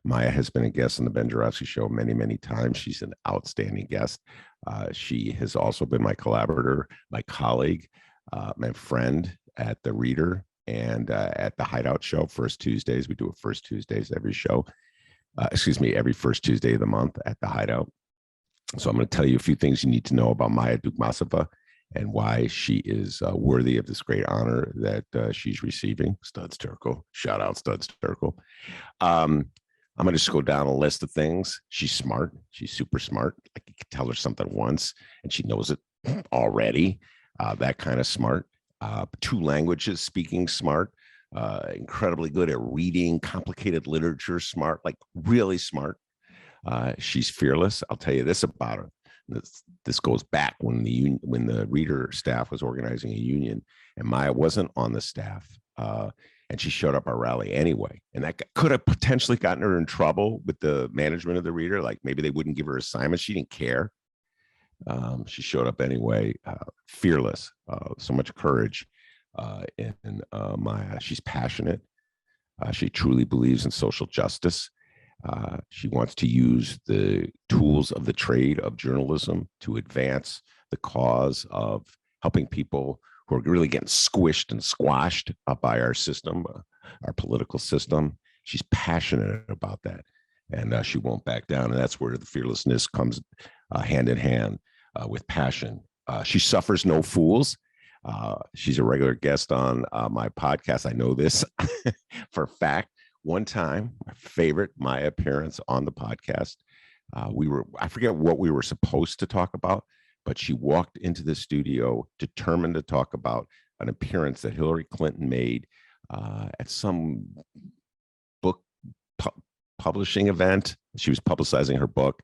Maya has been a guest on the Ben Joravsky Show many, many times. She's an outstanding guest. She has also been my collaborator, my colleague, my friend at the Reader and at the Hideout Show. First Tuesdays, we do it first Tuesdays every show. Every first Tuesday of the month at the Hideout. So I'm going to tell you a few things you need to know about Maya Dukmasova and why she is worthy of this great honor that she's receiving. Studs Terkel, shout out Studs Terkel. I'm going to just go down a list of things. She's smart. She's super smart. Like you can tell her something once and she knows it already. That kind of smart. 2 languages speaking smart. Incredibly good at reading complicated literature, smart, like really smart. She's fearless. I'll tell you this about her. This goes back when the Reader staff was organizing a union, and Maya wasn't on the staff, and she showed up at our rally anyway. And that could have potentially gotten her in trouble with the management of the Reader. Like maybe they wouldn't give her assignments. She didn't care. She showed up anyway. Fearless. So much courage in Maya. She's passionate. She truly believes in social justice. She wants to use the tools of the trade of journalism to advance the cause of helping people who are really getting squished and squashed by our system, our political system. She's passionate about that, and she won't back down. And that's where the fearlessness comes hand in hand with passion. She suffers no fools. She's a regular guest on my podcast. I know this for a fact. One time, my favorite Maya appearance on the podcast, I forget what we were supposed to talk about, but she walked into the studio determined to talk about an appearance that Hillary Clinton made at some book publishing event. She was publicizing her book,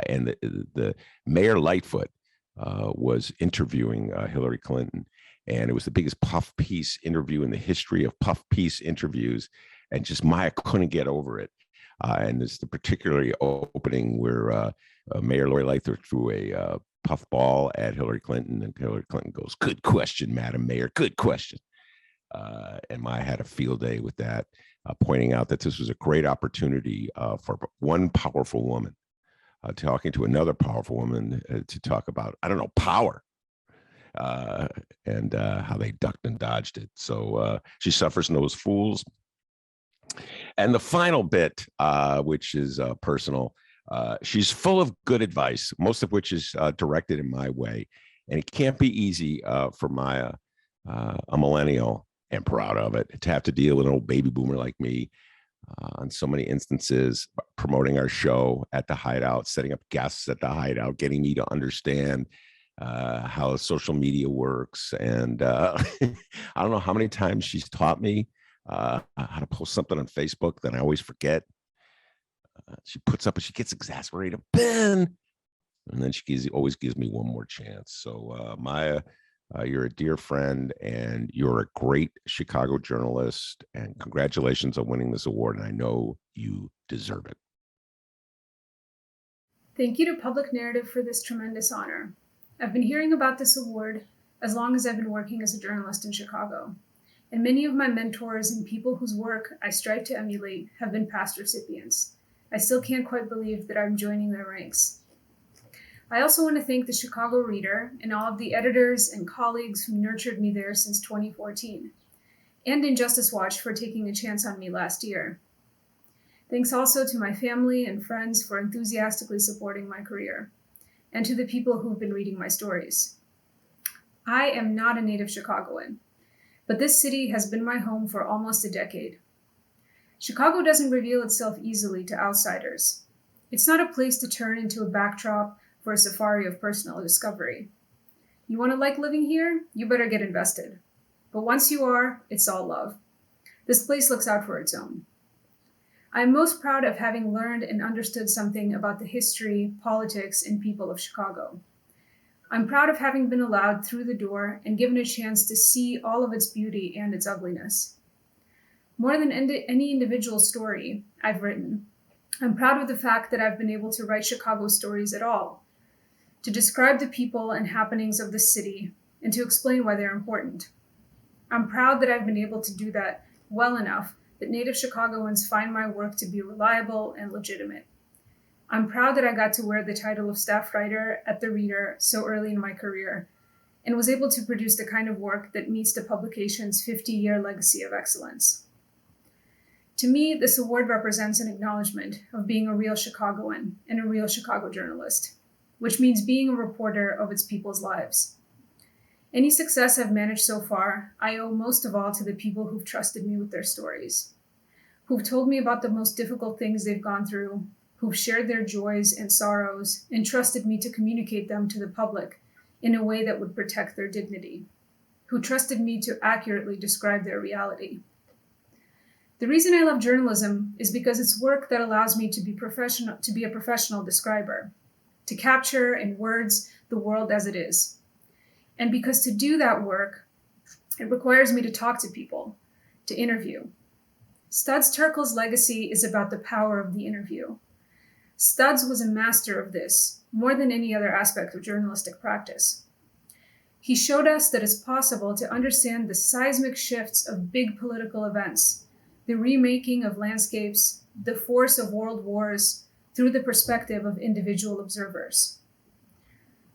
and the Mayor Lightfoot was interviewing Hillary Clinton, and it was the biggest puff piece interview in the history of puff piece interviews. And just Maya couldn't get over it. And it's the particularly opening where Mayor Lori Lightfoot threw a puff ball at Hillary Clinton, and Hillary Clinton goes, "Good question, Madam Mayor, good question." And Maya had a field day with that, pointing out that this was a great opportunity for one powerful woman talking to another powerful woman to talk about, I don't know, power. And how they ducked and dodged it. So she suffers no fools. And the final bit, which is personal, she's full of good advice, most of which is directed in my way. And it can't be easy for Maya, a millennial, and proud of it, to have to deal with an old baby boomer like me on so many instances, promoting our show at the Hideout, setting up guests at the Hideout, getting me to understand how social media works. And I don't know how many times she's taught me how to post something on Facebook that I always forget. She puts up and she gets exasperated, Ben, and then she always gives me one more chance. So Maya, you're a dear friend and you're a great Chicago journalist, and congratulations on winning this award. And I know you deserve it. Thank you to Public Narrative for this tremendous honor. I've been hearing about this award as long as I've been working as a journalist in Chicago. And many of my mentors and people whose work I strive to emulate have been past recipients. I still can't quite believe that I'm joining their ranks. I also want to thank the Chicago Reader and all of the editors and colleagues who nurtured me there since 2014, and Injustice Watch for taking a chance on me last year. Thanks also to my family and friends for enthusiastically supporting my career, and to the people who've been reading my stories. I am not a native Chicagoan, but this city has been my home for almost a decade. Chicago doesn't reveal itself easily to outsiders. It's not a place to turn into a backdrop for a safari of personal discovery. You want to like living here? You better get invested. But once you are, it's all love. This place looks out for its own. I am most proud of having learned and understood something about the history, politics, and people of Chicago. I'm proud of having been allowed through the door and given a chance to see all of its beauty and its ugliness. More than any individual story I've written, I'm proud of the fact that I've been able to write Chicago stories at all, to describe the people and happenings of the city, and to explain why they're important. I'm proud that I've been able to do that well enough that Native Chicagoans find my work to be reliable and legitimate. I'm proud that I got to wear the title of staff writer at the Reader so early in my career and was able to produce the kind of work that meets the publication's 50-year legacy of excellence. To me, this award represents an acknowledgement of being a real Chicagoan and a real Chicago journalist, which means being a reporter of its people's lives. Any success I've managed so far, I owe most of all to the people who've trusted me with their stories, who've told me about the most difficult things they've gone through, who've shared their joys and sorrows, and trusted me to communicate them to the public in a way that would protect their dignity, who trusted me to accurately describe their reality. The reason I love journalism is because it's work that allows me to be a professional describer, to capture in words the world as it is. And because to do that work, it requires me to talk to people, to interview. Studs Terkel's legacy is about the power of the interview. Studs was a master of this, more than any other aspect of journalistic practice. He showed us that it's possible to understand the seismic shifts of big political events, the remaking of landscapes, the force of world wars, through the perspective of individual observers.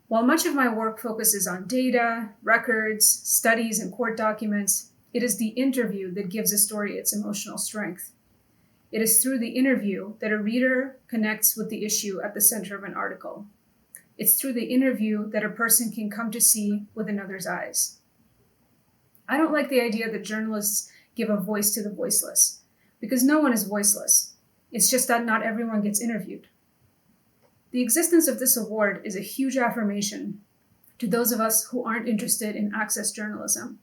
While much of my work focuses on data, records, studies, and court documents, it is the interview that gives a story its emotional strength. It is through the interview that a reader connects with the issue at the center of an article. It's through the interview that a person can come to see with another's eyes. I don't like the idea that journalists give a voice to the voiceless, because no one is voiceless. It's just that not everyone gets interviewed. The existence of this award is a huge affirmation to those of us who aren't interested in access journalism,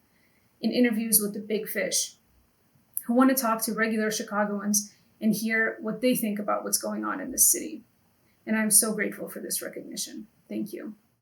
in interviews with the big fish, who want to talk to regular Chicagoans and hear what they think about what's going on in this city. And I'm so grateful for this recognition. Thank you.